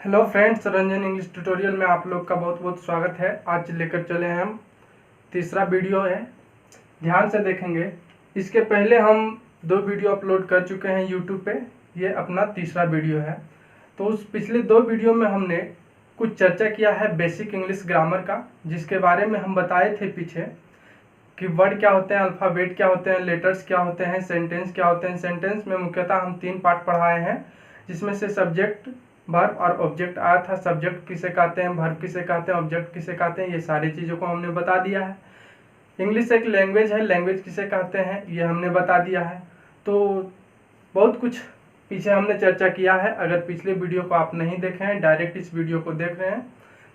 Hello friends, Ranjan English tutorial में आप लोग का बहुत बहुत स्वागत है। आज लेकर चले हैं हम तीसरा वीडियो है, ध्यान से देखेंगे। इसके पहले हम 2 वीडियो अपलोड कर चुके हैं यूट्यूब पे, ये अपना तीसरा वीडियो है। तो उस पिछले 2 वीडियो में हमने कुछ चर्चा किया है बेसिक इंग्लिश ग्रामर का, जिसके बारे में हम बताए थे पीछे कि वर्ड क्या होते हैं, अल्फ़ाबेट क्या होते हैं, लेटर्स क्या होते हैं, सेंटेंस क्या होते हैं। सेंटेंस में मुख्यतः हम 3 पार्ट पढ़ाए हैं, जिसमें से सब्जेक्ट, वर्ब और ऑब्जेक्ट आया था। सब्जेक्ट किसे कहते हैं, वर्ब किसे कहते हैं, ऑब्जेक्ट किसे कहते हैं, ये सारी चीज़ों को हमने बता दिया है। इंग्लिश एक लैंग्वेज है, लैंग्वेज किसे कहते हैं ये हमने बता दिया है। तो बहुत कुछ पीछे हमने चर्चा किया है। अगर पिछले वीडियो को आप नहीं देखे हैं, डायरेक्ट इस वीडियो को देख रहे हैं,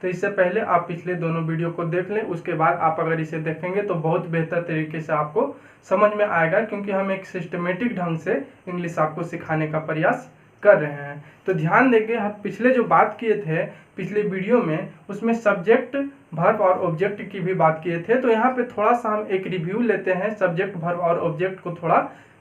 तो इससे पहले आप पिछले दोनों वीडियो को देख लें। उसके बाद आप अगर इसे देखेंगे तो बहुत बेहतर तरीके से आपको समझ में आएगा, क्योंकि हम एक सिस्टमेटिक ढंग से इंग्लिश आपको सिखाने का प्रयास कर रहे हैं। तो ध्यान देंगे, हम पिछले जो बात किए थे पिछले वीडियो में, उसमें सब्जेक्ट, वर्ब और ऑब्जेक्ट की भी बात किए थे। तो यहाँ पे थोड़ा सा हम एक रिव्यू लेते हैं, सब्जेक्ट, वर्ब और ऑब्जेक्ट को थोड़ा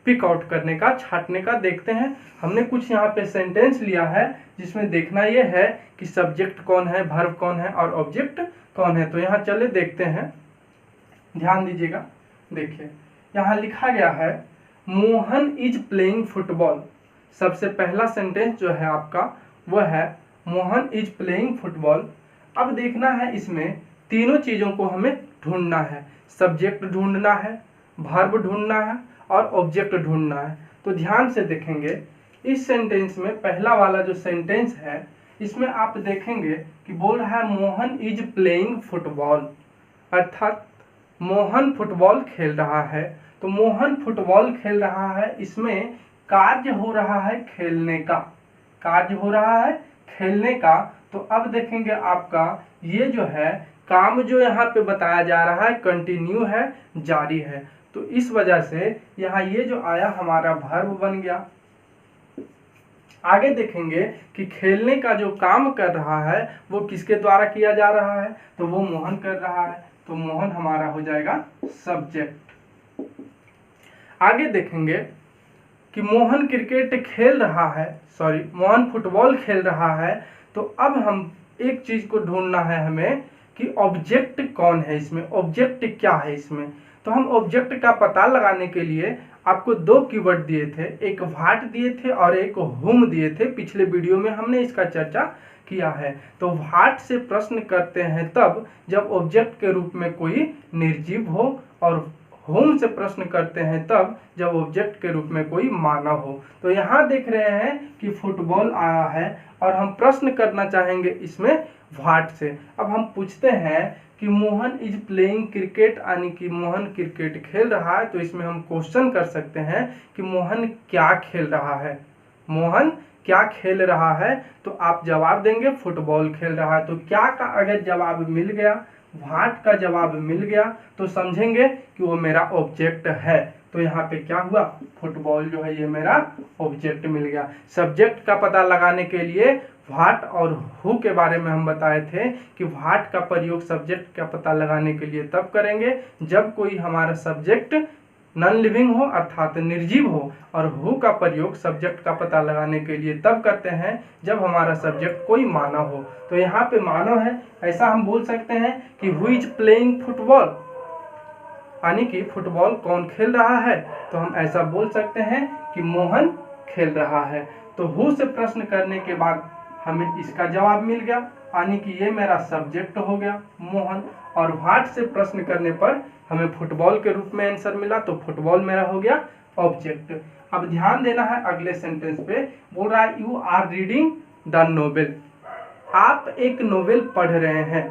पिक आउट करने का, छांटने का देखते हैं। हमने कुछ यहाँ पे सेंटेंस लिया है जिसमें देखना ये है कि सब्जेक्ट कौन है, वर्ब कौन है और ऑब्जेक्ट कौन है। तो यहाँ चले देखते हैं, ध्यान दीजिएगा। देखिए यहाँ लिखा गया है मोहन इज प्लेइंग फुटबॉल। सबसे पहला सेंटेंस जो है आपका वो है मोहन इज प्लेइंग फुटबॉल। अब देखना है, इसमें तीनों चीज़ों को हमें ढूंढना है। सब्जेक्ट ढूंढना है, वर्ब ढूंढना है और ऑब्जेक्ट ढूंढना है। तो ध्यान से देखेंगे, इस सेंटेंस में पहला वाला जो सेंटेंस है, इसमें आप देखेंगे कि बोल रहा है मोहन इज प्लेइंग फुटबॉल, अर्थात मोहन फुटबॉल खेल रहा है। तो मोहन फुटबॉल खेल रहा है, इसमें कार्य हो रहा है खेलने का, कार्य हो रहा है खेलने का। तो अब देखेंगे आपका ये जो है काम जो यहाँ पे बताया जा रहा है कंटिन्यू है, जारी है। तो इस वजह से यहाँ ये जो आया हमारा वर्ब बन गया। आगे देखेंगे कि खेलने का जो काम कर रहा है वो किसके द्वारा किया जा रहा है, तो वो मोहन कर रहा है। तो मोहन हमारा हो जाएगा सब्जेक्ट। आगे देखेंगे कि मोहन क्रिकेट खेल रहा है, मोहन फुटबॉल खेल रहा है। तो अब हम एक चीज को ढूंढना है हमें कि ऑब्जेक्ट कौन है इसमें, ऑब्जेक्ट क्या है इसमें। तो हम ऑब्जेक्ट का पता लगाने के लिए आपको 2 कीवर्ड दिए थे, एक व्हाट दिए थे और एक हुम दिए थे। पिछले वीडियो में हमने इसका चर्चा किया है। तो व्हाट से प्रश्न करते हैं तब जब ऑब्जेक्ट के रूप में कोई निर्जीव हो, और होम से प्रश्न करते हैं तब जब ऑब्जेक्ट के रूप में कोई मानव हो। तो यहाँ देख रहे हैं कि फुटबॉल आया है और हम प्रश्न करना चाहेंगे इसमें व्हाट से। अब हम पूछते हैं कि मोहन इज प्लेइंग क्रिकेट, यानी कि मोहन क्रिकेट खेल रहा है। तो इसमें हम क्वेश्चन कर सकते हैं कि मोहन क्या खेल रहा है, मोहन क्या खेल रहा है। तो आप जवाब देंगे फुटबॉल खेल रहा है। तो क्या का अगर जवाब मिल गया, व्हाट का जवाब मिल गया, तो समझेंगे कि वो मेरा ऑब्जेक्ट है। तो यहाँ पे क्या हुआ, फुटबॉल जो है ये मेरा ऑब्जेक्ट मिल गया। सब्जेक्ट का पता लगाने के लिए व्हाट और हु के बारे में हम बताए थे कि व्हाट का प्रयोग सब्जेक्ट का पता लगाने के लिए तब करेंगे जब कोई हमारा सब्जेक्ट नॉन लिविंग हो, अर्थात निर्जीव हो, और हु का प्रयोग सब्जेक्ट का पता लगाने के लिए तब करते हैं जब हमारा सब्जेक्ट कोई मानव हो। तो यहाँ पे मानव है, ऐसा हम बोल सकते हैं कि हु इज प्लेइंग फुटबॉल, यानी कि फुटबॉल कौन खेल रहा है। तो हम ऐसा बोल सकते हैं कि मोहन खेल रहा है। तो हु से प्रश्न करने के बाद हमें इसका जवाब मिल गया, यानी कि ये मेरा सब्जेक्ट हो गया मोहन। और व्हाट से प्रश्न करने पर हमें फुटबॉल के रूप में आंसर मिला, तो फुटबॉल मेरा हो गया ऑब्जेक्ट। अब ध्यान देना है अगले सेंटेंस पे, बोल रहा है you are reading the novel. आप एक नोवेल पढ़ रहे हैं,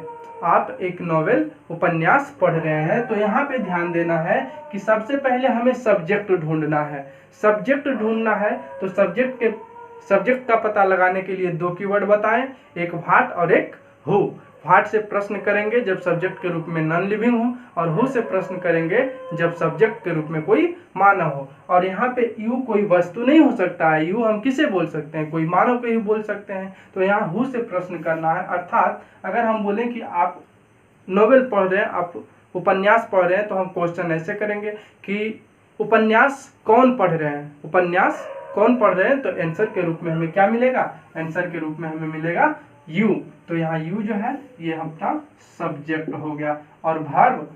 आप एक नोवेल उपन्यास पढ़ रहे हैं। तो यहाँ पे ध्यान देना है कि सबसे पहले हमें सब्जेक्ट ढूंढना है, सब्जेक्ट ढूंढना है। तो सब्जेक्ट का पता लगाने के लिए 2 कीवर्ड बताएं, एक व्हाट और एक हु। व्हाट से प्रश्न करेंगे जब सब्जेक्ट के रूप में नॉन लिविंग हो, और हु से प्रश्न करेंगे जब सब्जेक्ट के रूप में कोई मानव हो। और यहाँ पे यू कोई वस्तु नहीं हो सकता है, यू हम किसे बोल सकते हैं, कोई मानव को ही बोल सकते हैं। तो यहाँ हु से प्रश्न करना है, अर्थात अगर हम बोलें कि आप नोवेल पढ़ रहे हैं, आप उपन्यास पढ़ रहे हैं, तो हम क्वेश्चन ऐसे करेंगे कि उपन्यास कौन पढ़ रहे हैं, उपन्यास कौन पढ़ रहे हैं, तो आंसर के रूप में हमें क्या मिलेगा, आंसर के रूप में हमें मिलेगा यू। तो यहाँ यू जो है ये अपना सब्जेक्ट हो गया। और वर्ब,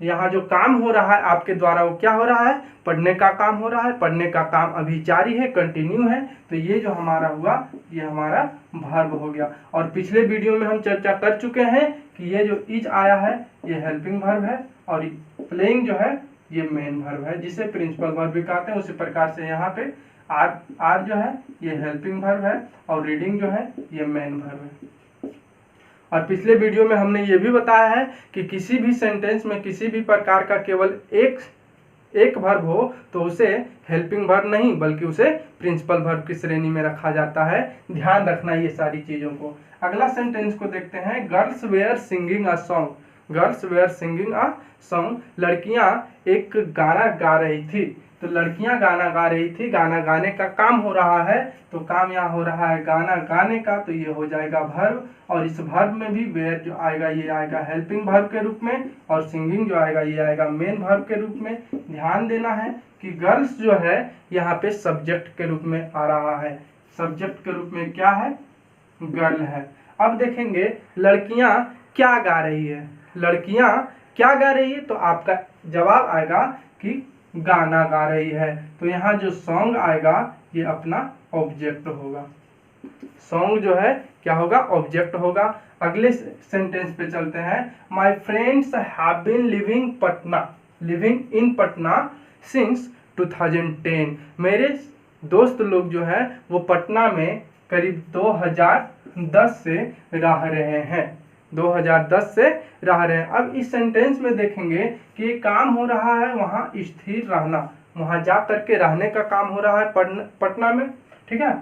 यहाँ जो काम हो रहा है आपके द्वारा वो क्या हो रहा है, पढ़ने का काम हो रहा है। पढ़ने का काम अभी जारी है, कंटिन्यू है। तो ये जो हमारा हुआ ये हमारा वर्ब हो गया। और पिछले वीडियो में हम चर्चा कर चुके हैं कि ये जो इज आया है ये हेल्पिंग वर्ब है और प्लेइंग जो है ये मेन वर्ब है, जिसे प्रिंसिपल वर्ब भी कहते हैं। उसी प्रकार से यहाँ पे आर जो है ये हेल्पिंग वर्ब है और रीडिंग जो है ये मेन वर्ब है। और पिछले वीडियो में हमने ये भी बताया है कि किसी भी सेंटेंस में किसी भी प्रकार का केवल एक वर्ब हो तो उसे हेल्पिंग वर्ब नहीं बल्कि उसे प्रिंसिपल वर्ब की श्रेणी में रखा जाता है। ध्यान रखना ये सारी चीजों को। अगला सेंटेंस को देखते हैं। Girls were singing a song. Girls were singing a song. लड़कियां एक गाना गा रही थी। तो लड़कियां गाना गा रही थी, गाना गाने का काम हो रहा है। तो काम यहाँ हो रहा है गाना गाने का, तो ये हो जाएगा वर्ब। और इस वर्ब में भी वेयर जो आएगा ये आएगा हेल्पिंग वर्ब के रूप में और सिंगिंग जो आएगा ये आएगा मेन वर्ब के रूप में। ध्यान देना है कि गर्ल्स जो है यहाँ पे सब्जेक्ट के रूप में आ रहा है। सब्जेक्ट के रूप में क्या है, गर्ल है। अब देखेंगे लड़कियां क्या गा रही है। लड़कियां क्या गा रही है, तो आपका जवाब आएगा कि गाना गा रही है। तो यहाँ जो सॉन्ग आएगा ये अपना ऑब्जेक्ट होगा। सॉन्ग जो है क्या होगा, ऑब्जेक्ट होगा। अगले सेंटेंस पे चलते हैं। My friends have been living in Patna since 2010। मेरे दोस्त लोग जो है वो पटना में करीब 2010 से रह रहे हैं। 2010 से रह रहे हैं। अब इस सेंटेंस में देखेंगे कि काम हो रहा है वहाँ स्थिर रहना, वहाँ जा करके रहने का काम हो रहा है पटना में। ठीक है,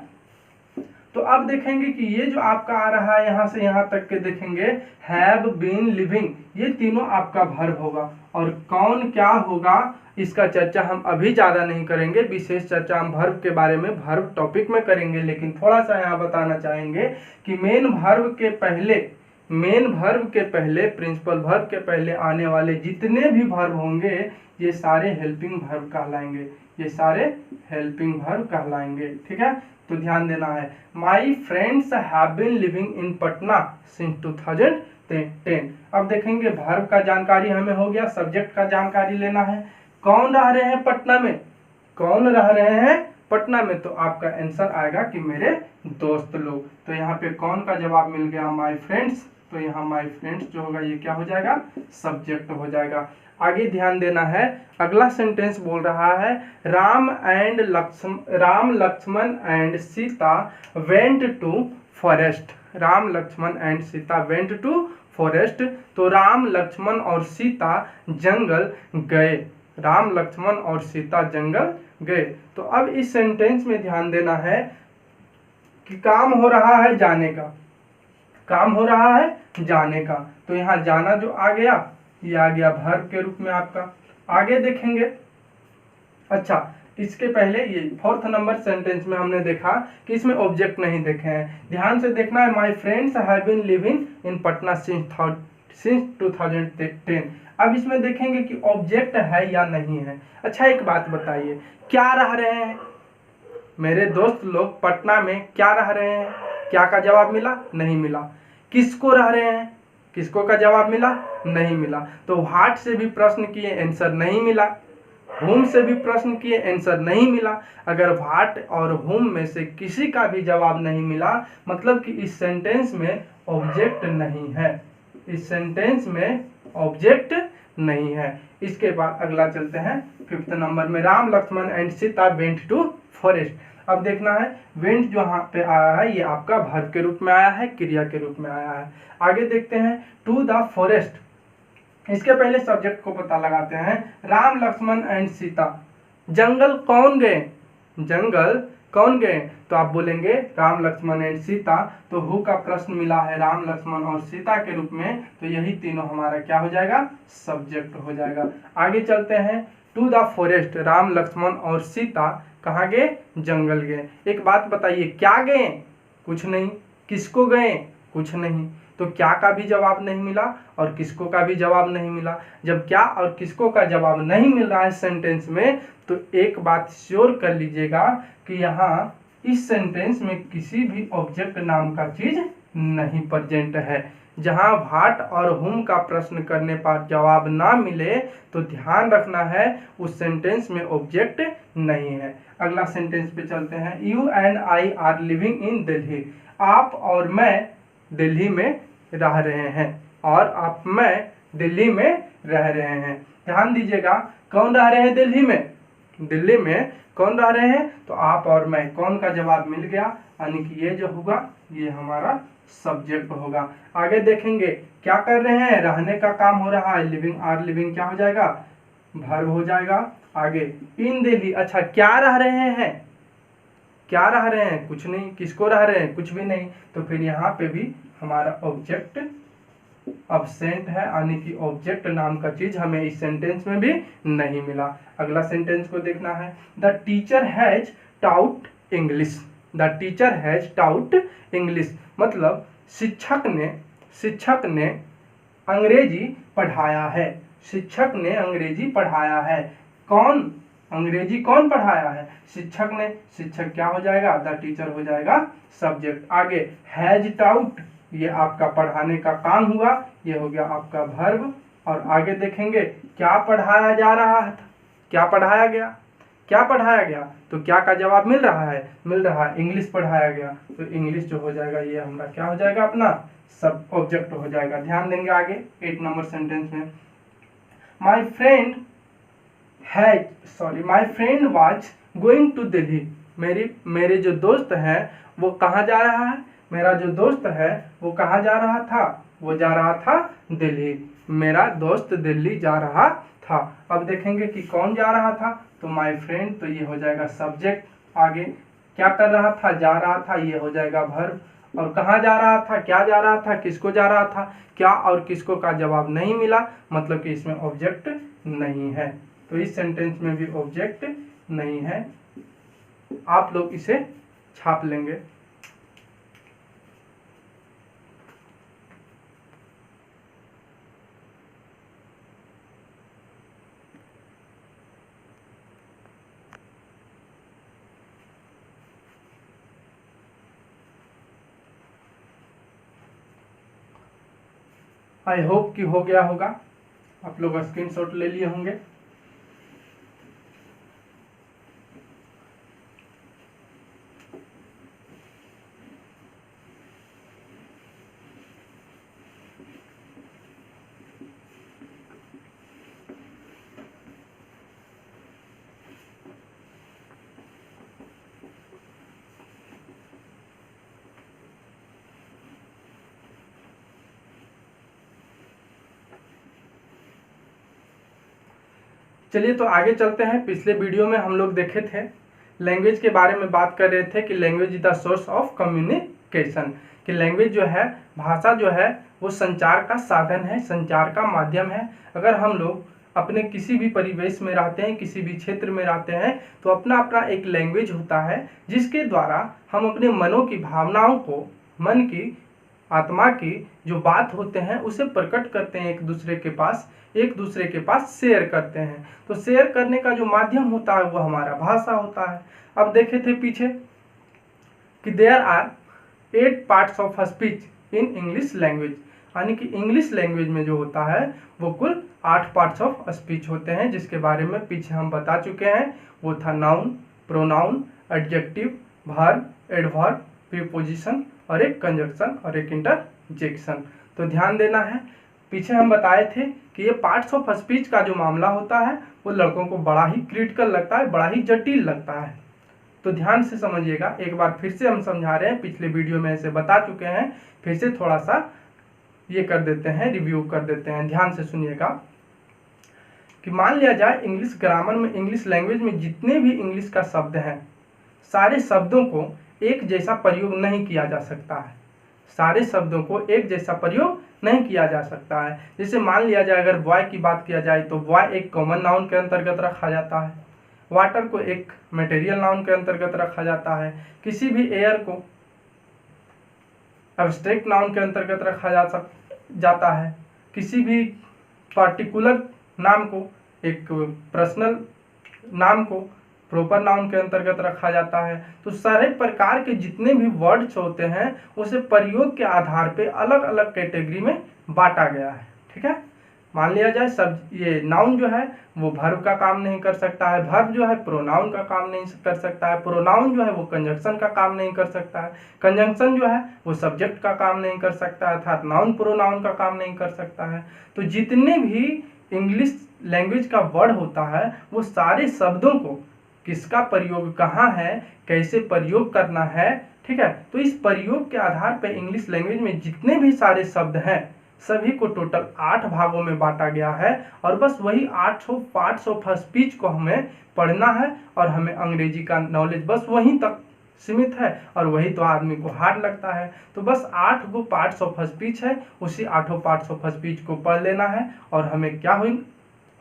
तो अब देखेंगे कि ये जो आपका आ रहा है यहाँ से यहाँ तक के देखेंगे हैव बीन लिविंग, ये तीनों आपका वर्ब होगा। और कौन क्या होगा इसका चर्चा हम अभी ज़्यादा नहीं करेंगे। विशेष चर्चा हम वर्ब के बारे में वर्ब टॉपिक में करेंगे। लेकिन थोड़ा सा यहाँ बताना चाहेंगे कि मेन वर्ब के पहले प्रिंसिपल वर्ब के पहले आने वाले जितने भी वर्ब होंगे ये सारे हेल्पिंग वर्ब कहलाएंगे। ये सारे हेल्पिंग वर्ब कहलाएंगे। ठीक है, तो ध्यान देना है। My friends have been living in Patna since 2010। अब देखेंगे वर्ब का जानकारी हमें हो गया, सब्जेक्ट का जानकारी लेना है। कौन रह रहे हैं पटना में, कौन रह रहे हैं पटना में, तो आपका आंसर आएगा कि मेरे दोस्त लोग। तो यहाँ पे कौन का जवाब मिल गया, माई फ्रेंड्स। तो यहाँ माई फ्रेंड्स जो होगा ये क्या हो जाएगा, सब्जेक्ट हो जाएगा। आगे ध्यान देना है। अगला सेंटेंस बोल रहा है Ram Lakshman and Sita went to forest. Ram Lakshman and Sita went to forest. तो राम लक्ष्मण और सीता जंगल गए। राम लक्ष्मण और सीता जंगल गए। तो अब इस सेंटेंस में ध्यान देना है कि काम हो रहा है जाने का, काम हो रहा है जाने का। तो यहाँ जाना जो आ गया ये आ गया वर्ब के रूप में आपका। आगे देखेंगे। अच्छा, इसके पहले ये 4th नंबर सेंटेंस में हमने देखा कि इसमें ऑब्जेक्ट नहीं देखे हैं। ध्यान से देखना है। My friends have been living in Patna since 2010। अब इसमें देखेंगे कि ऑब्जेक्ट है या नहीं है। अच्छा, एक बात बताइए, क्या रह रहे हैं मेरे दोस्त लोग पटना में, क्या रह रहे हैं? क्या का जवाब मिला? नहीं मिला। किसको रह रहे हैं? किसको का जवाब मिला? नहीं मिला। तो व्हाट से भी प्रश्न किए, आंसर नहीं मिला। whom से भी प्रश्न किए, आंसर नहीं मिला। अगर व्हाट और whom में से किसी का भी जवाब नहीं मिला मतलब कि इस सेंटेंस में ऑब्जेक्ट नहीं है। इस सेंटेंस में ऑब्जेक्ट नहीं है। इसके बाद अगला चलते हैं 5th नंबर में। Ram Lakshman and Sita went to forest. अब देखना है वेंट जो यहाँ पे आया है ये आपका वर्ब के रूप में आया है, क्रिया के रूप में आया है। आगे देखते हैं टू द फॉरेस्ट। इसके पहले सब्जेक्ट को पता लगाते हैं। राम लक्ष्मण एंड सीता जंगल कौन गए? जंगल कौन गए? तो आप बोलेंगे राम लक्ष्मण एंड सीता। तो हु का प्रश्न मिला है राम लक्ष्मण और सीता के रूप में, तो यही तीनों हमारा क्या हो जाएगा, सब्जेक्ट हो जाएगा। आगे चलते हैं। To the forest, Ram Lakshman और सीता कहाँ गए? जंगल गए। एक बात बताइए, क्या गए? कुछ नहीं। किसको गए? कुछ नहीं। तो क्या का भी जवाब नहीं मिला और किसको का भी जवाब नहीं मिला। जब क्या और किसको का जवाब नहीं मिल रहा है सेंटेंस में, तो एक बात श्योर कर लीजिएगा कि यहाँ इस सेंटेंस में किसी भी ऑब्जेक्ट नाम का चीज नहीं प्रेजेंट है। जहां व्हाट और हुम का प्रश्न करने पर जवाब ना मिले तो ध्यान रखना है उस सेंटेंस में ऑब्जेक्ट नहीं है। अगला सेंटेंस पे चलते हैं। You and I R living in Delhi. आप और मैं दिल्ली में रह रहे हैं और आप मैं दिल्ली में रह रहे हैं। ध्यान दीजिएगा, कौन रह रहे हैं दिल्ली में? दिल्ली में कौन रह रहे हैं? तो आप और मैं, कौन का जवाब मिल गया, यानी कि ये जो होगा ये हमारा सब्जेक्ट होगा। आगे देखेंगे क्या कर रहे हैं, रहने का काम हो रहा है, लिविंग आर लिविंग क्या हो जाएगा, वर्ब हो जाएगा। आगे इन दिल्ली, अच्छा क्या रह रहे हैं, क्या रह रहे हैं, कुछ नहीं। किसको रह रहे हैं, कुछ भी नहीं। तो फिर यहाँ पे भी हमारा ऑब्जेक्ट अब्सेंट है, यानी कि ऑब्जेक्ट नाम का चीज हमें इस सेंटेंस में भी नहीं मिला। अगला सेंटेंस को देखना है। The teacher has taut English. The teacher has taut English मतलब शिक्षक ने अंग्रेजी पढ़ाया है। शिक्षक ने अंग्रेजी पढ़ाया है। कौन अंग्रेजी कौन पढ़ाया है, शिक्षक ने। शिक्षक क्या हो जाएगा, द टीचर हो जाएगा सब्जेक्ट। आगे हैज टाउट, ये आपका पढ़ाने का काम हुआ, ये हो गया आपका वर्ब। और आगे देखेंगे क्या पढ़ाया जा रहा था, क्या पढ़ाया गया, क्या पढ़ाया गया, तो क्या का जवाब मिल रहा है, मिल रहा है इंग्लिश पढ़ाया गया। तो इंग्लिश जो हो जाएगा ये हमारा क्या हो जाएगा, अपना सब ऑब्जेक्ट हो जाएगा। ध्यान देंगे आगे 8 नंबर सेंटेंस में। My friend was going to Delhi. मेरे जो दोस्त है वो कहाँ जा रहा है, मेरा जो दोस्त है वो कहाँ जा रहा था, वो जा रहा था दिल्ली। मेरा दोस्त दिल्ली जा रहा था। अब देखेंगे कि कौन जा रहा था, तो माय फ्रेंड, तो ये हो जाएगा सब्जेक्ट। आगे क्या कर रहा था, जा रहा था, ये हो जाएगा वर्ब। और कहाँ जा रहा था, क्या जा रहा था, किसको जा रहा था, क्या और किसको का जवाब नहीं मिला, मतलब कि इसमें ऑब्जेक्ट नहीं है। तो इस सेंटेंस में भी ऑब्जेक्ट नहीं है। आप लोग इसे छाप लेंगे। आई होप कि हो गया होगा, आप लोग स्क्रीनशॉट ले लिए होंगे। चलिए तो आगे चलते हैं। पिछले वीडियो में हम लोग देखे थे, लैंग्वेज के बारे में बात कर रहे थे कि language is the source of communication, कि लैंग्वेज जो है, भाषा जो है वो संचार का साधन है, संचार का माध्यम है। अगर हम लोग अपने किसी भी परिवेश में रहते हैं, किसी भी क्षेत्र में रहते हैं, तो अपना अपना एक लैंग्वेज होता है जिसके द्वारा हम अपने मनों की भावनाओं को, मन की, आत्मा की जो बात होते हैं उसे प्रकट करते हैं, एक दूसरे के पास शेयर करते हैं। तो शेयर करने का जो माध्यम होता है वो हमारा भाषा होता है। अब देखे थे पीछे कि there are 8 parts of speech in English language, यानी कि इंग्लिश लैंग्वेज में जो होता है वो कुल 8 पार्ट्स ऑफ स्पीच होते हैं, जिसके बारे में पीछे हम बता चुके हैं। वो था noun, pronoun, adjective, verb, adverb, preposition और एक कंजक्शन और एक इंटरजेक्शन। तो ध्यान देना है, पीछे हम बताए थे कि ये पार्ट्स ऑफ स्पीच का जो मामला होता है वो लड़कों को बड़ा ही क्रिटिकल लगता है, बड़ा ही जटिल लगता है। तो ध्यान से समझिएगा, एक बार फिर से हम समझा रहे हैं, पिछले वीडियो में ऐसे बता चुके हैं, फिर से थोड़ा सा ये कर देते हैं, रिव्यू कर देते हैं। ध्यान से सुनिएगा कि मान लिया जाए इंग्लिश ग्रामर में, इंग्लिश लैंग्वेज में जितने भी इंग्लिश का शब्द हैं, सारे शब्दों को एक जैसा प्रयोग नहीं किया जा सकता है, सारे शब्दों को एक जैसा प्रयोग नहीं किया जा सकता है। जैसे मान लिया जाए अगर बॉय की बात किया जाए तो बॉय एक कॉमन नाउन के अंतर्गत रखा जाता है, वाटर को एक मटेरियल नाउन के अंतर्गत रखा जाता है, किसी भी एयर को एब्स्ट्रैक्ट नाउन के अंतर्गत रखा जाता है। किसी भी पार्टिकुलर नाम को, एक पर्सनल नाम को प्रॉपर नाउन के अंतर्गत रखा जाता है। तो सारे प्रकार के जितने भी वर्ड्स होते हैं उसे प्रयोग के आधार पे अलग अलग कैटेगरी में बांटा गया है। ठीक है, मान लिया जाए सब ये नाउन जो है वो वर्ब का काम नहीं कर सकता है, वर्ब जो है प्रोनाउन का काम नहीं कर सकता है, प्रोनाउन जो है वो कंजंक्शन का काम नहीं कर सकता है, कंजंक्शन जो है वो सब्जेक्ट का काम नहीं कर सकता है, अर्थात नाउन प्रोनाउन का काम नहीं कर सकता है। तो जितने भी इंग्लिश लैंग्वेज का वर्ड होता है वो सारे शब्दों को किसका प्रयोग कहाँ है, कैसे प्रयोग करना है, ठीक है, तो इस प्रयोग के आधार पर इंग्लिश लैंग्वेज में जितने भी सारे शब्द हैं सभी को टोटल 8 भागों में बांटा गया है। और बस वही 800 पार्ट्स ऑफ स्पीच को हमें पढ़ना है और हमें अंग्रेजी का नॉलेज बस वहीं तक सीमित है और वही तो आदमी को हार्ड लगता है। तो बस 8 गो पार्ट्स ऑफ स्पीच है, उसी 8 पार्ट्स ऑफ स्पीच को पढ़ लेना है और हमें क्या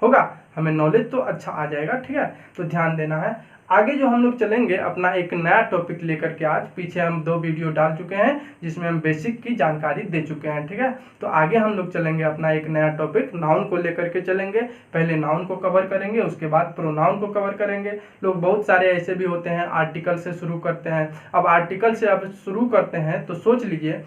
होगा, हमें नॉलेज तो अच्छा आ जाएगा। ठीक है, तो ध्यान देना है। आगे जो हम लोग चलेंगे अपना एक नया टॉपिक लेकर के, आज पीछे हम 2 वीडियो डाल चुके हैं जिसमें हम बेसिक की जानकारी दे चुके हैं। ठीक है, तो आगे हम लोग चलेंगे अपना एक नया टॉपिक नाउन को लेकर के चलेंगे। पहले नाउन को कवर करेंगे, उसके बाद प्रोनाउन को कवर करेंगे। लोग बहुत सारे ऐसे भी होते हैं आर्टिकल से शुरू करते हैं। अब आर्टिकल से अब शुरू करते हैं तो सोच लीजिए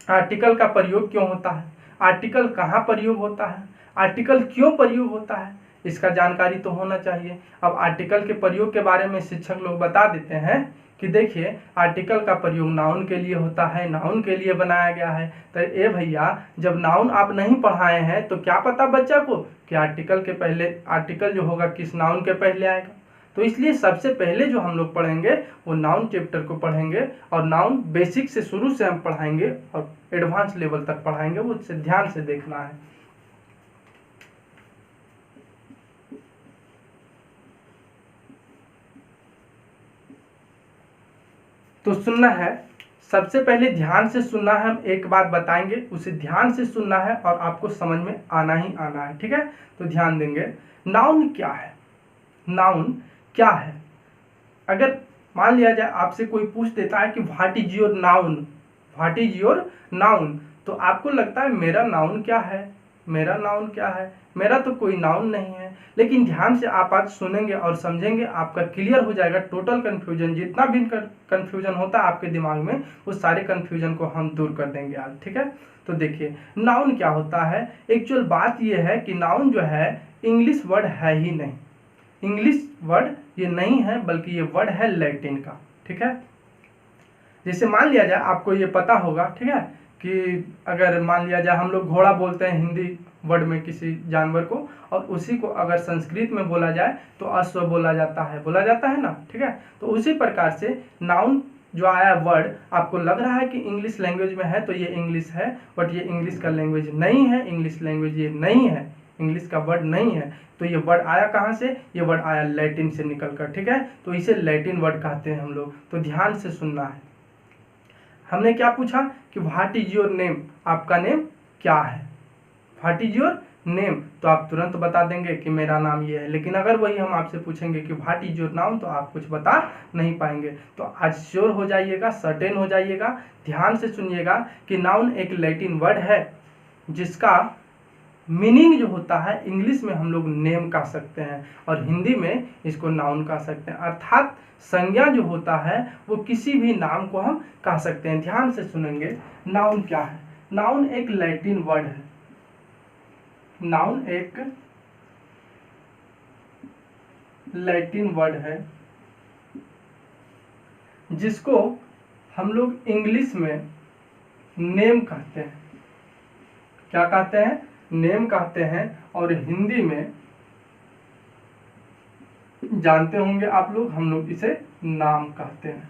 आर्टिकल का प्रयोग क्यों होता है, आर्टिकल कहाँ प्रयोग होता है, आर्टिकल क्यों प्रयोग होता है, इसका जानकारी तो होना चाहिए। अब आर्टिकल के प्रयोग के बारे में शिक्षक लोग बता देते हैं कि देखिए आर्टिकल का प्रयोग नाउन के लिए होता है, नाउन के लिए बनाया गया है। तो ए भैया जब नाउन आप नहीं पढ़ाए हैं तो क्या पता बच्चा को कि आर्टिकल के पहले, आर्टिकल जो होगा किस नाउन के पहले आएगा। तो इसलिए सबसे पहले जो हम लोग पढ़ेंगे वो नाउन चैप्टर को पढ़ेंगे और नाउन बेसिक से शुरू से हम पढ़ाएंगे और एडवांस लेवल तक पढ़ाएंगे, वो ध्यान से देखना है। तो सुनना है, सबसे पहले ध्यान से सुनना है। हम एक बात बताएंगे उसे ध्यान से सुनना है और आपको समझ में आना ही आना है। ठीक है, तो ध्यान देंगे। नाउन क्या है, नाउन क्या है। अगर मान लिया जाए आपसे कोई पूछ देता है कि what is your noun, what is your noun, तो आपको लगता है मेरा नाउन क्या है, मेरा नाउन क्या है, मेरा तो कोई नाउन नहीं है। लेकिन ध्यान से आप आज सुनेंगे और समझेंगे, आपका क्लियर हो जाएगा टोटल कंफ्यूजन, जितना भी कंफ्यूजन होता है आपके दिमाग में उस सारे कंफ्यूजन को हम दूर कर देंगे आज। ठीक है, तो देखिए नाउन क्या होता है। एक्चुअल बात यह है कि नाउन जो है इंग्लिश वर्ड है ही नहीं, इंग्लिश वर्ड ये नहीं है बल्कि ये वर्ड है लैटिन का। ठीक है, जैसे मान लिया जाए आपको ये पता होगा, ठीक है, कि अगर मान लिया जाए हम लोग घोड़ा बोलते हैं हिंदी वर्ड में किसी जानवर को, और उसी को अगर संस्कृत में बोला जाए तो अश्व बोला जाता है ना। ठीक है, तो उसी प्रकार से नाउन जो आया वर्ड आपको लग रहा है कि इंग्लिश लैंग्वेज में है तो ये इंग्लिश है, बट ये इंग्लिश का लैंग्वेज नहीं है, इंग्लिश लैंग्वेज ये नहीं है, इंग्लिश का वर्ड नहीं है। तो ये वर्ड आया कहाँ से, ये वर्ड आया लैटिन से निकल कर। ठीक है, तो इसे लैटिन वर्ड कहते हैं हम लोग। तो ध्यान से सुनना है। हमने क्या पूछा कि व्हाट इज योर नेम, आपका नेम क्या है, व्हाट इज योर नेम, तो आप तुरंत बता देंगे कि मेरा नाम ये है। लेकिन अगर वही हम आपसे पूछेंगे कि व्हाट इज योर नाउन, तो आप कुछ बता नहीं पाएंगे। तो आज श्योर हो जाइएगा, सर्टेन हो जाइएगा, ध्यान से सुनिएगा कि नाउन एक लैटिन वर्ड है जिसका मीनिंग जो होता है इंग्लिश में हम लोग नेम कह सकते हैं और हिंदी में इसको नाउन कह सकते हैं। अर्थात संज्ञा जो होता है वो किसी भी नाम को हम कह सकते हैं। ध्यान से सुनेंगे, नाउन क्या है। नाउन एक लैटिन वर्ड है, नाउन एक लैटिन वर्ड है जिसको हम लोग इंग्लिश में नेम कहते हैं। क्या कहते हैं, नेम कहते हैं। और हिंदी में जानते होंगे आप लोग, हम लोग इसे नाम कहते हैं,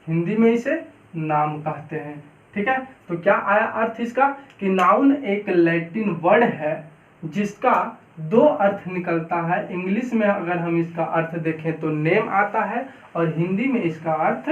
हिंदी में इसे नाम कहते हैं। ठीक है, तो क्या आया अर्थ इसका कि नाउन एक लैटिन वर्ड है जिसका 2 अर्थ निकलता है। इंग्लिश में अगर हम इसका अर्थ देखें तो नेम आता है और हिंदी में इसका अर्थ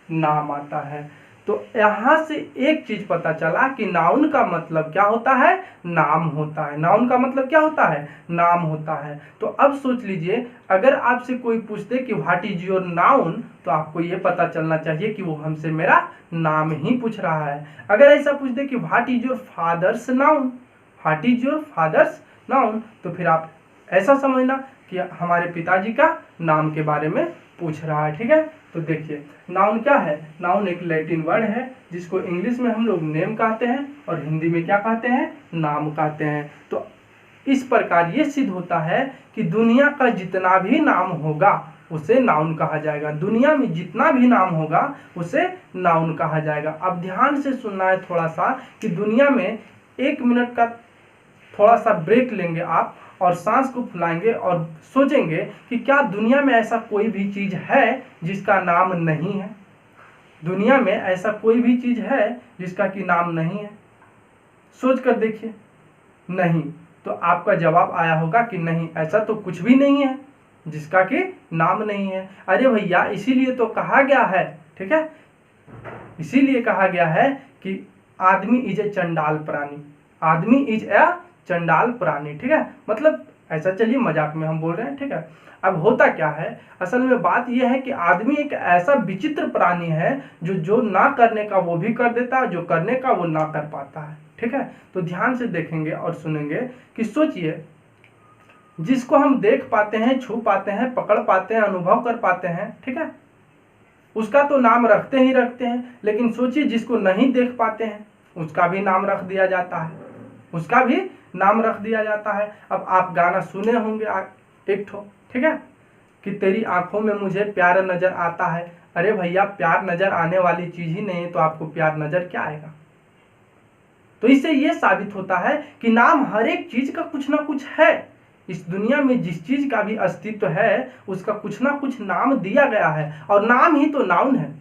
नाम आता है। तो तो यहाँ से एक चीज पता चला कि नाउन का मतलब क्या होता है, नाम होता है। नाउन का मतलब क्या होता है, नाम होता है। तो अब सोच लीजिए, अगर आपसे कोई पूछते कि व्हाट इज योर नाउन, तो आपको ये पता चलना चाहिए कि वो हमसे मेरा नाम ही पूछ रहा है। अगर ऐसा पूछ दे कि what is your fathers noun, what is your fathers noun, तो फिर आप ऐसा समझना कि हमारे पिताजी का नाम के बारे में पूछ रहा है। ठीक है, तो देखिए नाउन क्या है। नाउन एक लैटिन वर्ड है जिसको इंग्लिश में हम लोग नेम कहते हैं और हिंदी में क्या कहते हैं, नाम कहते हैं। तो इस प्रकार ये सिद्ध होता है कि दुनिया का जितना भी नाम होगा उसे नाउन कहा जाएगा। दुनिया में जितना भी नाम होगा उसे नाउन कहा जाएगा। अब ध्यान से सुनना है थोड़ा सा कि दुनिया में 1 मिनट का थोड़ा सा ब्रेक लेंगे आप और सांस को फुलाएंगे और सोचेंगे कि क्या दुनिया में ऐसा कोई भी चीज है जिसका नाम नहीं है। दुनिया में ऐसा कोई भी चीज है जिसका कि नाम नहीं है, सोच कर देखिए। नहीं, तो आपका जवाब आया होगा कि नहीं, ऐसा तो कुछ भी नहीं है जिसका कि नाम नहीं है। अरे भैया, इसीलिए तो कहा गया है, ठीक है, इसीलिए कहा गया है कि आदमी इज ए चंडाल प्राणी, आदमी इज ए चंडाल प्राणी। ठीक है, मतलब ऐसा, चलिए मजाक में हम बोल रहे हैं। ठीक है, अब होता क्या है, असल में बात यह है कि आदमी एक ऐसा विचित्र प्राणी है जो ना करने का वो भी कर देता है, जो करने का वो ना कर पाता है। ठीक है, तो ध्यान से देखेंगे और सुनेंगे कि सोचिए, जिसको हम देख पाते हैं, छू पाते हैं, पकड़ पाते हैं, अनुभव कर पाते हैं, ठीक है, उसका तो नाम रखते ही रखते हैं। लेकिन सोचिए जिसको नहीं देख पाते हैं उसका भी नाम रख दिया जाता है, उसका भी नाम रख दिया जाता है। अब आप गाना सुने होंगे एक ठो, ठीक है, कि तेरी आंखों में मुझे प्यार नजर आता है। अरे भैया, प्यार नजर आने वाली चीज ही नहीं है तो आपको प्यार नजर क्या आएगा। तो इससे यह साबित होता है कि नाम हर एक चीज का कुछ ना कुछ है। इस दुनिया में जिस चीज का भी अस्तित्व है उसका कुछ ना कुछ नाम दिया गया है, और नाम ही तो नाउन है।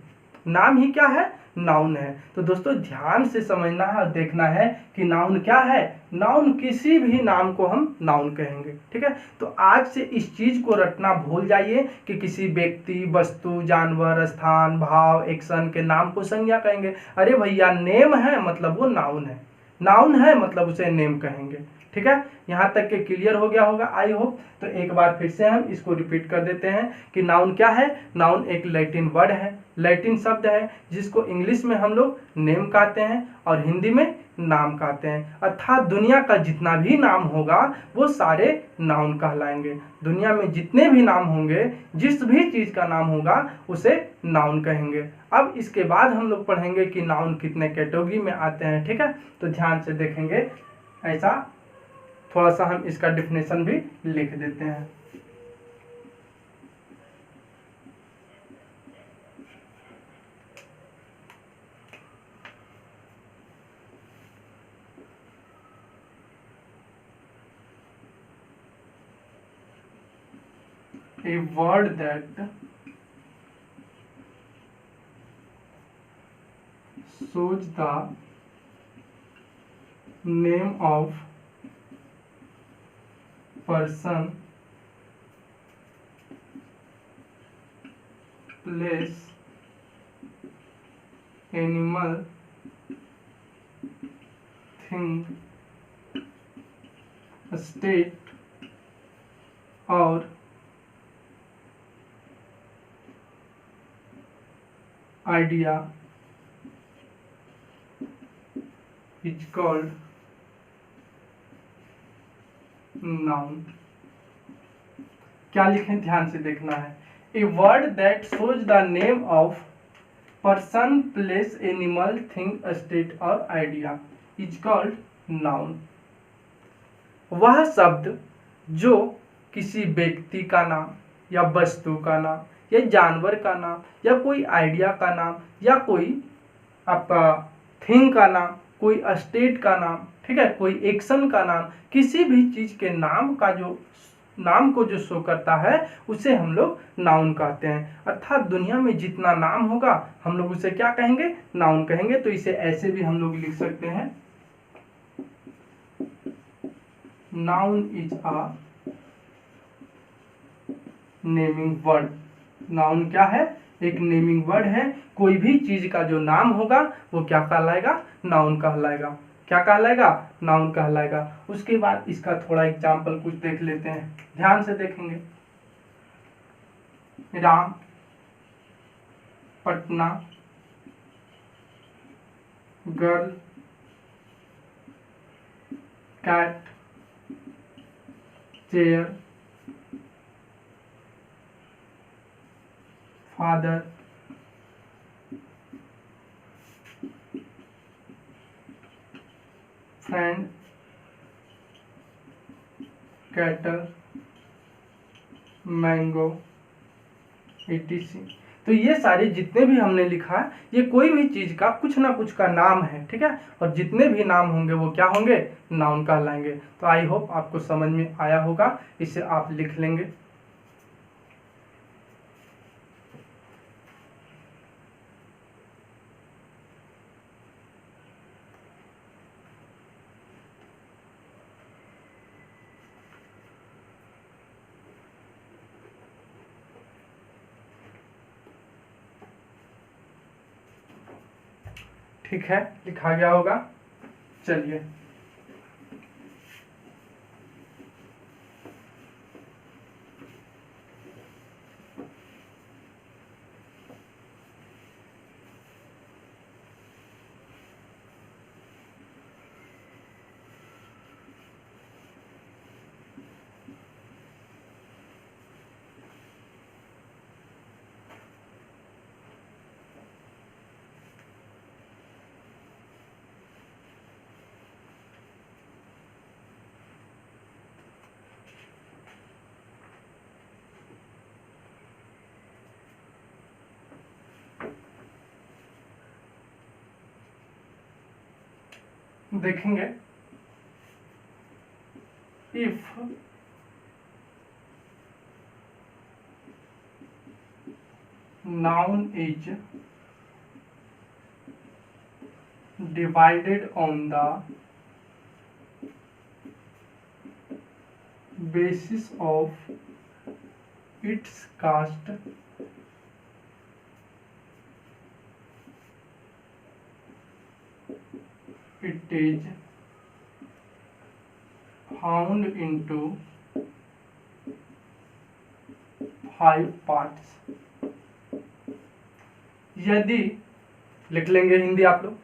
नाम ही क्या है, नाउन है। तो दोस्तों ध्यान से समझना है और देखना है कि नाउन क्या है। नाउन किसी भी नाम को हम नाउन कहेंगे। ठीक है, तो आज से इस चीज को रटना भूल जाइए कि किसी व्यक्ति, वस्तु, जानवर, स्थान, भाव, एक्शन के नाम को संज्ञा कहेंगे। अरे भैया, नेम है मतलब वो नाउन है, नाउन है मतलब उसे नेम कहेंगे। ठीक है, यहाँ तक के क्लियर हो गया होगा आई होप। तो एक बार फिर से हम इसको रिपीट कर देते हैं कि नाउन क्या है। नाउन एक लैटिन वर्ड है, लैटिन शब्द है जिसको इंग्लिश में हम लोग नेम कहते हैं और हिंदी में नाम कहते हैं। अर्थात दुनिया का जितना भी नाम होगा वो सारे नाउन कहलाएंगे। दुनिया में जितने भी नाम होंगे, जिस भी चीज का नाम होगा उसे नाउन कहेंगे। अब इसके बाद हम लोग पढ़ेंगे कि नाउन कितने कैटेगरी में आते हैं। ठीक है, तो ध्यान से देखेंगे, ऐसा थोड़ा सा हम इसका डिफिनेशन भी लिख देते हैं। A word that shows the name of person, place, animal, thing, state और idea is called noun। क्या लिखें, ध्यान से देखना है। A word that shows the name of person, place, animal, thing, state और आइडिया इज कॉल्ड नाउन। वह शब्द जो किसी व्यक्ति का नाम या वस्तु का नाम या जानवर का नाम या कोई आइडिया का नाम या कोई आपका थिंग का नाम, कोई स्टेट का नाम, ठीक है, कोई एक्शन का नाम, किसी भी चीज के नाम का जो नाम को जो शो करता है उसे हम लोग नाउन कहते हैं। अर्थात दुनिया में जितना नाम होगा हम लोग उसे क्या कहेंगे, नाउन कहेंगे। तो इसे ऐसे भी हम लोग लिख सकते हैं, noun is a naming word. Noun क्या है, एक नेमिंग वर्ड है। कोई भी चीज का जो नाम होगा वो क्या कहलाएगा? नाउन कहलाएगा। क्या कहलाएगा? नाउन कहलाएगा। उसके बाद इसका थोड़ा एग्जाम्पल कुछ देख लेते हैं, ध्यान से देखेंगे। Ram, Patna, girl, cat, chair, father, friend, cattle, mango, etc। तो ये सारे जितने भी हमने लिखा है ये कोई भी चीज का कुछ ना कुछ का नाम है, ठीक है। और जितने भी नाम होंगे वो क्या होंगे? नाउन कहलाएंगे। तो आई होप आपको समझ में आया होगा, इसे आप लिख लेंगे। ठीक है, लिखा गया होगा। चलिए देखेंगे, if noun is divided on the basis of its caste, it is found into 5 parts। यदि, लिख लेंगे हिंदी आप लोग,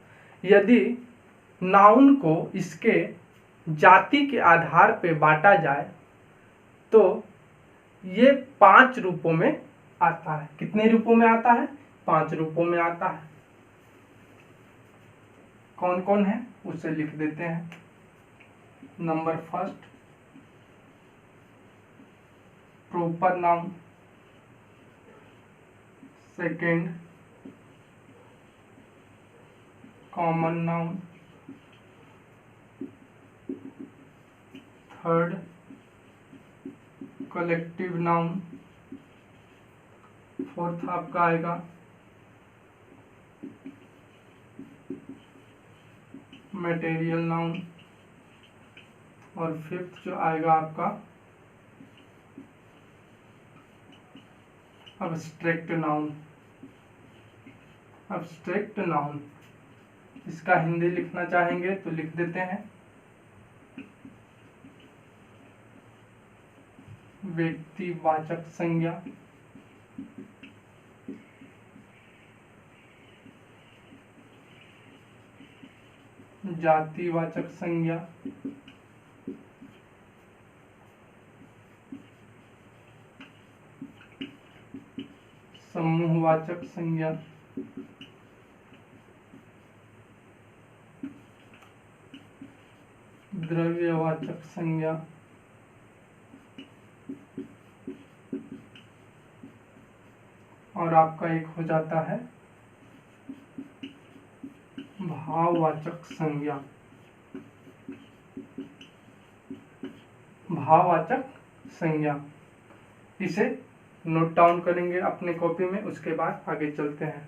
यदि नाउन को इसके जाति के आधार पे बांटा जाए तो ये 5 रूपों में आता है। कितने रूपों में आता है? 5 रूपों में आता है। कौन कौन है उसे लिख देते हैं। Number first, proper noun. Second, common noun. Third, collective noun. Fourth आपका आएगा मटेरियल नाउन। और फिफ्थ जो आएगा आपका अब्स्ट्रैक्ट नाउन। अब्स्ट्रैक्ट नाउन, इसका हिंदी लिखना चाहेंगे तो लिख देते हैं, व्यक्तिवाचक संज्ञा। जातिवाचक संज्ञा। समूहवाचक संज्ञा। द्रव्यवाचक संज्ञा। और आपका एक हो जाता है भाववाचक संज्ञा। भाववाचक संज्ञा, इसे नोट डाउन करेंगे अपने कॉपी में, उसके बाद आगे चलते हैं।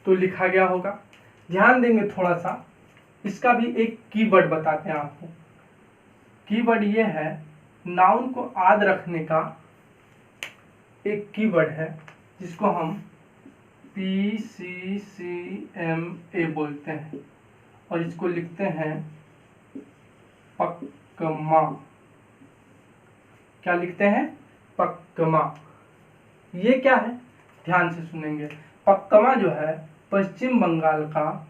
तो लिखा गया होगा। ध्यान देंगे थोड़ा सा, इसका भी एक कीवर्ड बताते हैं आपको। कीवर्ड ये है, नाउन को आद रखने का एक कीवर्ड है जिसको हम PCCMA बोलते हैं और इसको लिखते हैं पक्कमा। क्या लिखते हैं? पक्कमा। ये क्या है? ध्यान से सुनेंगे। पक्कमा जो है पश्चिम बंगाल का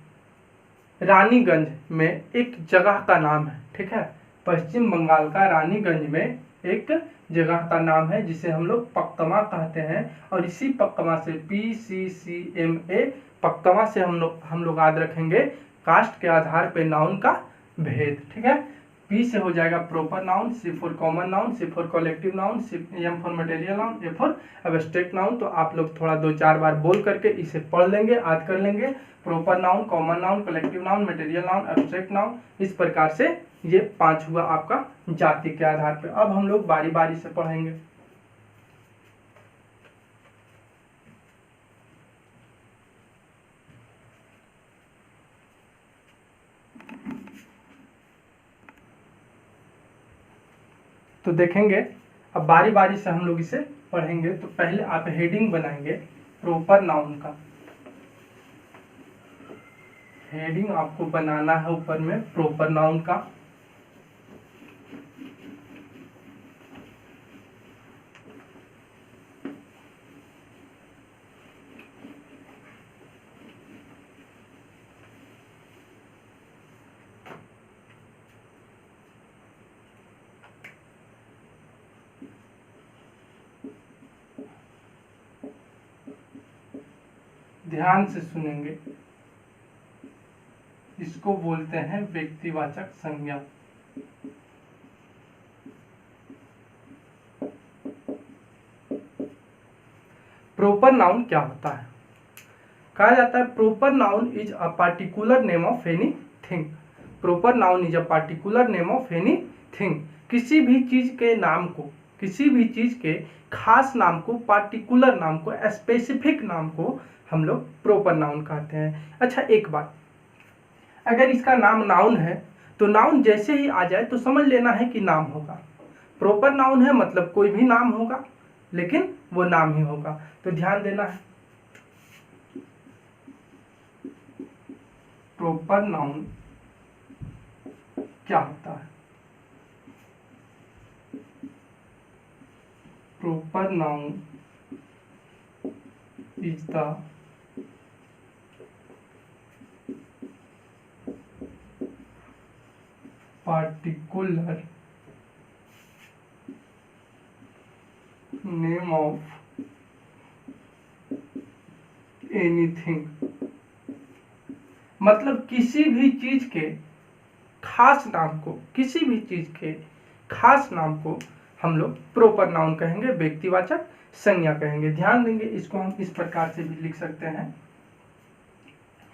रानीगंज में एक जगह का नाम है। ठीक है, पश्चिम बंगाल का रानीगंज में एक जगह का नाम है जिसे हम लोग पक्कमा कहते हैं। और इसी पक्कमा से PCCMA, पक्कमा से हम लोग याद रखेंगे कास्ट के आधार पे नाउन का भेद। ठीक है, P से हो जाएगा proper noun, C for common noun, C for collective noun, M for material noun, A for abstract noun. तो आप लोग थोड़ा 2-4 बार बोल करके इसे पढ़ लेंगे, याद कर लेंगे। Proper noun, common noun, collective noun, material noun, abstract noun, इस प्रकार से ये 5 हुआ आपका जाति के आधार पे। अब हम लोग बारी बारी से पढ़ेंगे। तो देखेंगे, अब बारी बारी से हम लोग इसे पढ़ेंगे। तो पहले आप हेडिंग बनाएंगे प्रॉपर नाउन का। हेडिंग आपको बनाना है ऊपर में प्रॉपर नाउन का। ध्यान से सुनेंगे, इसको बोलते हैं व्यक्तिवाचक संज्ञा। प्रॉपर नाउन क्या होता है? कहा जाता है proper noun is a particular name of any thing. Proper noun is a particular name of any thing. किसी भी चीज के नाम को, किसी भी चीज के खास नाम को, पार्टिकुलर नाम को, स्पेसिफिक नाम को हम लोग प्रॉपर नाउन कहते हैं। अच्छा, एक बात, अगर इसका नाम नाउन है तो नाउन जैसे ही आ जाए तो समझ लेना है कि नाम होगा। प्रॉपर नाउन है मतलब कोई भी नाम होगा, लेकिन वो नाम ही होगा। तो ध्यान देना है, प्रॉपर नाउन क्या होता है? Proper noun is the particular name of anything। मतलब किसी भी चीज के खास नाम को, किसी भी चीज के खास नाम को हम लोग प्रॉपर नाउन कहेंगे, व्यक्तिवाचक संज्ञा कहेंगे। ध्यान देंगे, इसको हम इस प्रकार से भी लिख सकते हैं,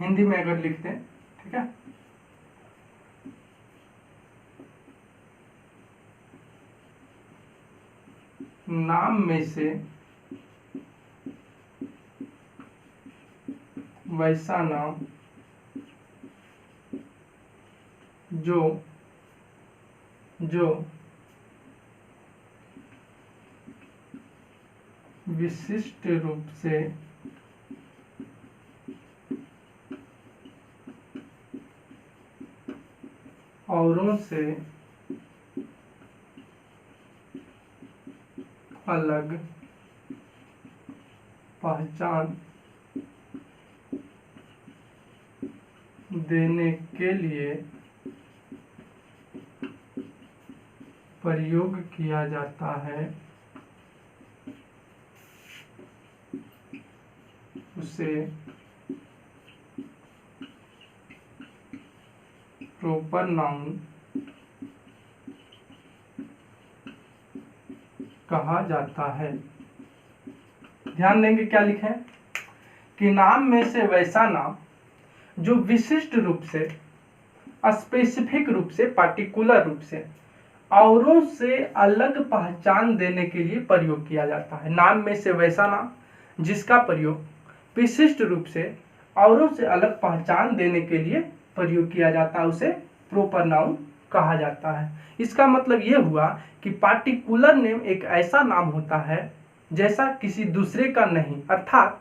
हिंदी में अगर लिखते हैं। ठीक है, नाम में से वैसा नाम जो विशिष्ट रूप से औरों से अलग पहचान देने के लिए प्रयोग किया जाता है, उसे प्रॉपर नाउन कहा जाता है। ध्यान देंगे क्या लिखे हैं कि नाम में से वैसा नाम जो विशिष्ट रूप से, स्पेसिफिक रूप से, पार्टिकुलर रूप से औरों से अलग पहचान देने के लिए प्रयोग किया जाता है। नाम में से वैसा नाम जिसका प्रयोग विशिष्ट रूप से, औरों से अलग पहचान देने के लिए प्रयोग किया जाता है, उसे प्रॉपर नाउन कहा जाता है। इसका मतलब ये हुआ कि पार्टिकुलर नेम एक ऐसा नाम होता है जैसा किसी दूसरे का नहीं, अर्थात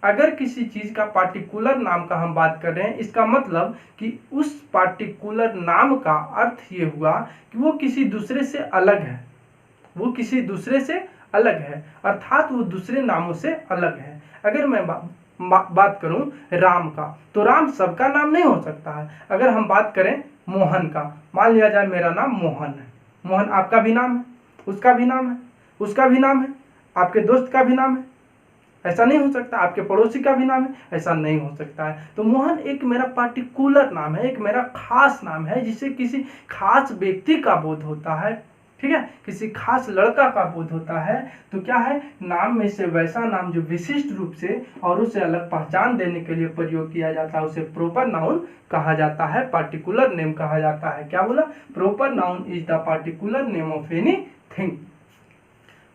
अगर किसी चीज का पार्टिकुलर नाम का हम बात कर रहे हैं, इसका मतलब कि उस पार्टिकुलर नाम का अर्थ ये हुआ कि वो किसी दूसरे से अलग है, वो किसी दूसरे से अलग है, अर्थात वो दूसरे नामों से अलग है। अगर मैं बात करूं राम का, तो राम सबका नाम नहीं हो सकता है। अगर हम बात करें मोहन का, मान लिया जाए मेरा नाम मोहन है, मोहन आपका भी नाम है, उसका भी नाम है, उसका भी नाम है, आपके दोस्त का भी नाम है, ऐसा नहीं हो सकता, आपके पड़ोसी का भी नाम है, ऐसा नहीं हो सकता है। तो मोहन एक मेरा पार्टिकुलर नाम है, एक मेरा खास नाम है, जिसे किसी खास व्यक्ति का बोध होता है, ठीक है, किसी खास लड़का का बोध होता है। तो क्या है, नाम में से वैसा नाम जो विशिष्ट रूप से और उसे अलग पहचान देने के लिए प्रयोग किया जाता है, उसे प्रॉपर नाउन कहा जाता है, पार्टिकुलर नेम कहा जाता है। क्या बोला, proper noun is the particular name of any thing.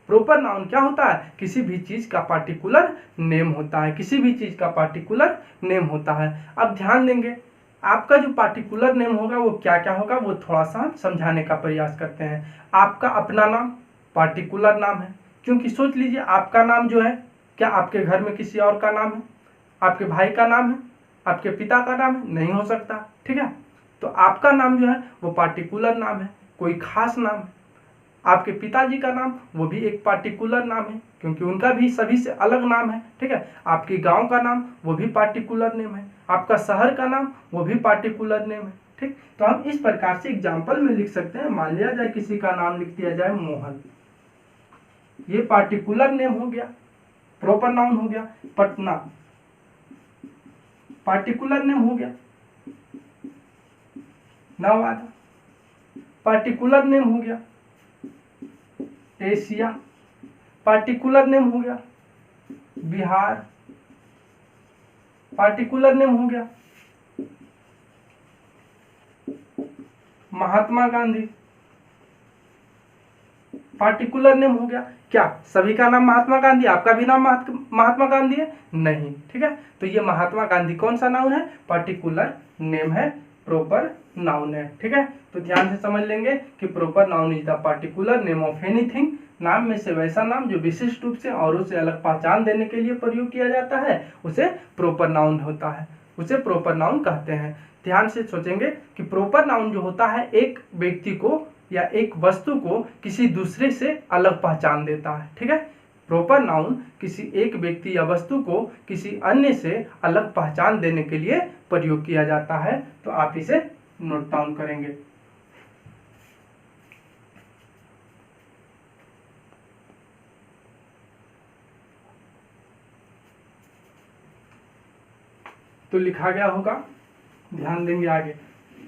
Proper noun क्या होता है, किसी भी चीज का पार्टिकुलर नेम होता है, किसी भी चीज का पार्टिकुलर नेम होता है। अब ध्यान देंगे, आपका जो पार्टिकुलर नेम होगा वो क्या क्या होगा, वो थोड़ा सा समझाने का प्रयास करते हैं। आपका अपना नाम पार्टिकुलर नाम है, क्योंकि सोच लीजिए आपका नाम जो है, क्या आपके घर में किसी और का नाम है, आपके भाई का नाम है, आपके पिता का नाम है, नहीं हो सकता, ठीक है। तो आपका नाम जो है वो पार्टिकुलर नाम है, कोई खास नाम है। आपके पिताजी का नाम वो भी एक पार्टिकुलर नाम है, क्योंकि उनका भी सभी से अलग नाम है, ठीक है। आपकी गांव का नाम वो भी पार्टिकुलर नेम है, आपका शहर का नाम वो भी पार्टिकुलर नेम है, ठीक। तो हम इस प्रकार से एग्जाम्पल में लिख सकते हैं। मान लिया जाए किसी का नाम लिख दिया जाए मोहन, ये पार्टिकुलर नेम हो गया, प्रॉपर नाउन हो गया। पटना पार्टिकुलर नेम हो गया। नवादा पार्टिकुलर नेम हो गया। एशिया पार्टिकुलर नेम हो गया। बिहार पार्टिकुलर नेम हो गया। महात्मा गांधी पार्टिकुलर नेम हो गया। क्या सभी का नाम महात्मा गांधी, आपका भी नाम महात्मा गांधी है? नहीं, ठीक है। तो ये महात्मा गांधी कौन सा नाउन है, पार्टिकुलर नेम है, प्रॉपर नाउन है, ठीक है। तो ध्यान से समझ लेंगे कि proper noun is the particular name of anything, नाम में से वैसा नाम जो विशिष्ट रूप से और उसे अलग पहचान देने के लिए प्रयोग किया जाता है, उसे प्रॉपर नाउन होता है, उसे प्रॉपर नाउन कहते हैं। ध्यान से सोचेंगे कि प्रॉपर नाउन जो होता है एक व्यक्ति को या एक वस्तु को किसी दूसरे से अलग पहचान देता है, ठीक है। प्रॉपर नाउन किसी एक व्यक्ति या वस्तु को किसी अन्य से अलग पहचान देने के लिए प्रयोग किया जाता है। तो आप इसे नोट डाउन करेंगे। तो लिखा गया होगा, ध्यान देंगे आगे।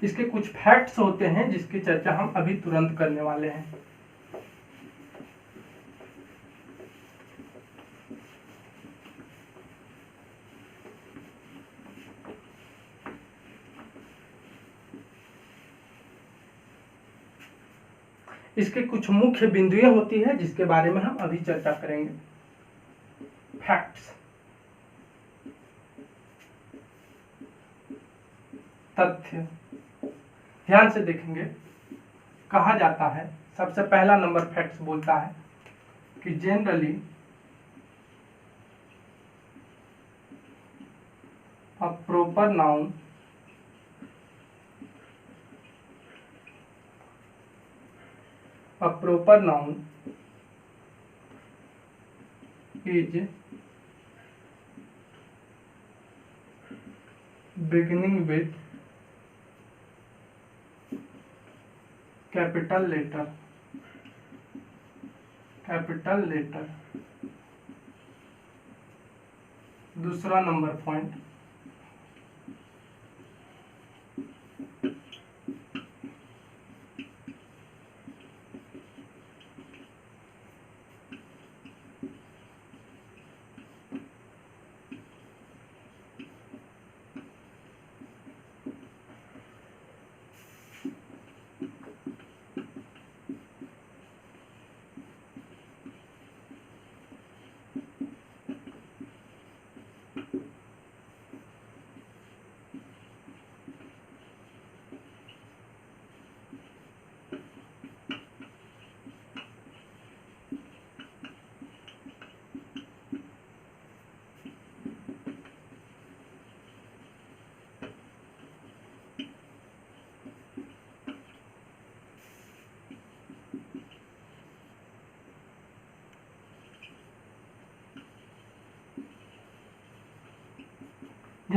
इसके कुछ फैक्ट्स होते हैं जिसकी चर्चा हम अभी तुरंत करने वाले हैं। इसके कुछ मुख्य बिंदुएं होती हैं जिसके बारे में हम अभी चर्चा करेंगे। फैक्ट्स, तथ्य। ध्यान से देखेंगे, कहा जाता है, सबसे पहला नंबर फैक्ट्स बोलता है कि generally a proper noun is beginning with capital letter। दूसरा नंबर पॉइंट,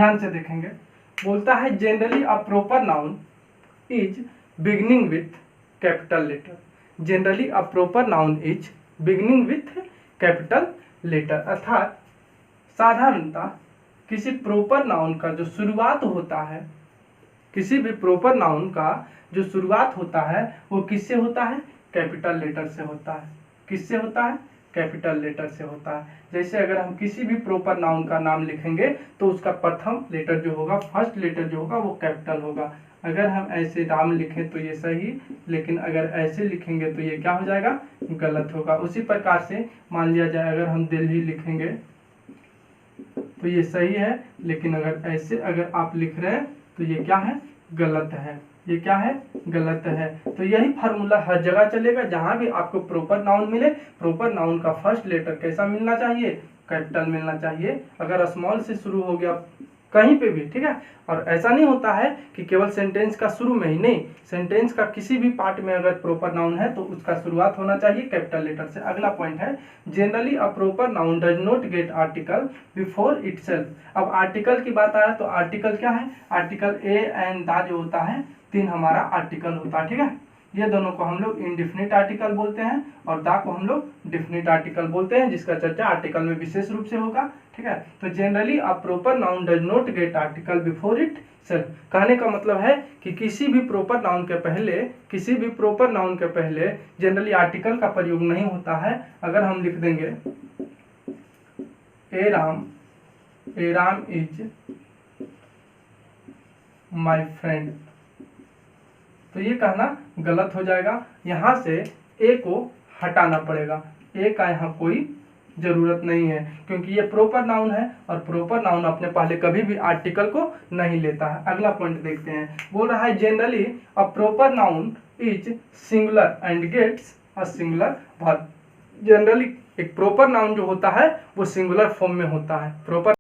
ध्यान से देखेंगे। बोलता है generally a proper noun is beginning with capital letter. Generally a proper noun is beginning with capital letter, अर्थात साधारणतः किसी प्रोपर नाउन का जो शुरुआत होता है, किसी भी प्रोपर नाउन का जो शुरुआत होता है वो किससे होता है? कैपिटल लेटर से होता है। किससे होता है? कैपिटल लेटर से होता है। जैसे अगर हम किसी भी प्रोपर नाउन का नाम लिखेंगे तो उसका प्रथम लेटर जो होगा, फर्स्ट लेटर जो होगा वो कैपिटल होगा। अगर हम ऐसे नाम लिखें तो ये सही, लेकिन अगर ऐसे लिखेंगे तो ये क्या हो जाएगा? गलत होगा। उसी प्रकार से मान लिया जाए अगर हम दिल्ली लिखेंगे तो ये सही है, लेकिन अगर ऐसे अगर आप लिख रहे हैं तो ये क्या है? गलत है। ये क्या है? गलत है। तो यही फार्मूला हर जगह चलेगा, जहां भी आपको प्रोपर नाउन मिले, प्रोपर नाउन का फर्स्ट लेटर कैसा मिलना चाहिए? कैपिटल मिलना चाहिए। अगर स्मॉल से शुरू हो गया कहीं पे भी, ठीक है। और ऐसा नहीं होता है कि केवल सेंटेंस का शुरू में ही, नहीं, सेंटेंस का किसी भी पार्ट में अगर प्रोपर नाउन है तो उसका शुरुआत होना चाहिए कैपिटल लेटर से। अगला पॉइंट है generally a proper noun does not gate article before itself. अब आर्टिकल की बात आया तो आर्टिकल क्या है? आर्टिकल ए एंड दा जो होता है, तीन हमारा आर्टिकल होता है, ठीक है। ये दोनों को हम लोग इंडिफिनिट आर्टिकल बोलते हैं और दा को हम लोग डिफिनिट आर्टिकल बोलते हैं, जिसका चर्चा आर्टिकल में विशेष रूप से होगा, ठीक है। तो generally a proper noun does not gate article before it self. कहने का मतलब है कि किसी भी प्रोपर नाउन के पहले, किसी भी प्रोपर नाउन के पहले जनरली आर्टिकल का प्रयोग नहीं होता है। अगर हम लिख देंगे ए राम इज माई फ्रेंड, तो ये कहना गलत हो जाएगा। यहाँ से ए को हटाना पड़ेगा। ए का यहाँ कोई जरूरत नहीं है, क्योंकि ये प्रोपर नाउन है और प्रोपर नाउन अपने पहले कभी भी आर्टिकल को नहीं लेता है। अगला पॉइंट देखते हैं। बोल रहा है generally a proper noun is singular and gets a singular verb. Generally एक प्रोपर नाउन जो होता है वो सिंगुलर फॉर्म में होता है। प्रोपर